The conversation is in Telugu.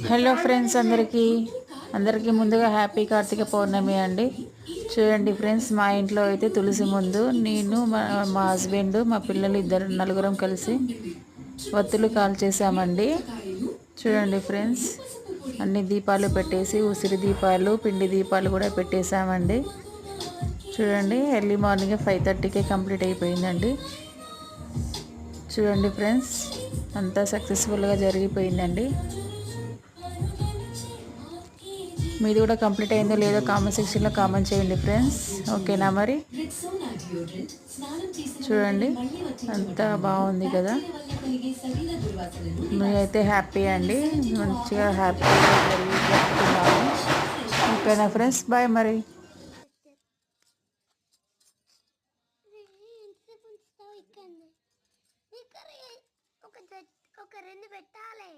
హలో ఫ్రెండ్స్, అందరికీ ముందుగా హ్యాపీ కార్తీక పౌర్ణమి అండి. చూడండి ఫ్రెండ్స్, మా ఇంట్లో అయితే తులసి ముందు నేను మా హస్బెండ్ మా పిల్లలు నలుగురం కలిసి వత్తులు కాల్చేసామండి. చూడండి ఫ్రెండ్స్, అన్ని దీపాలు పెట్టేసి ఉసిరి దీపాలు పిండి దీపాలు కూడా పెట్టేసామండి. చూడండి, ఎర్లీ మార్నింగ్ 5:30కే కంప్లీట్ అయిపోయిందండి. చూడండి ఫ్రెండ్స్, అంతా సక్సెస్ఫుల్గా జరిగిపోయిందండి. మీది కూడా కంప్లీట్ అయిందో లేదో కామెంట్ సెక్షన్లో కామెంట్ చేయండి ఫ్రెండ్స్. ఓకేనా? మరి చూడండి, అంతా బాగుంది కదా. మీరైతే హ్యాపీ అండి, మంచిగా హ్యాపీగా జరుపుకున్నాము. ఓకేనా ఫ్రెండ్స్? బాయ్. మరి ఒక రెండు పెట్టాలి.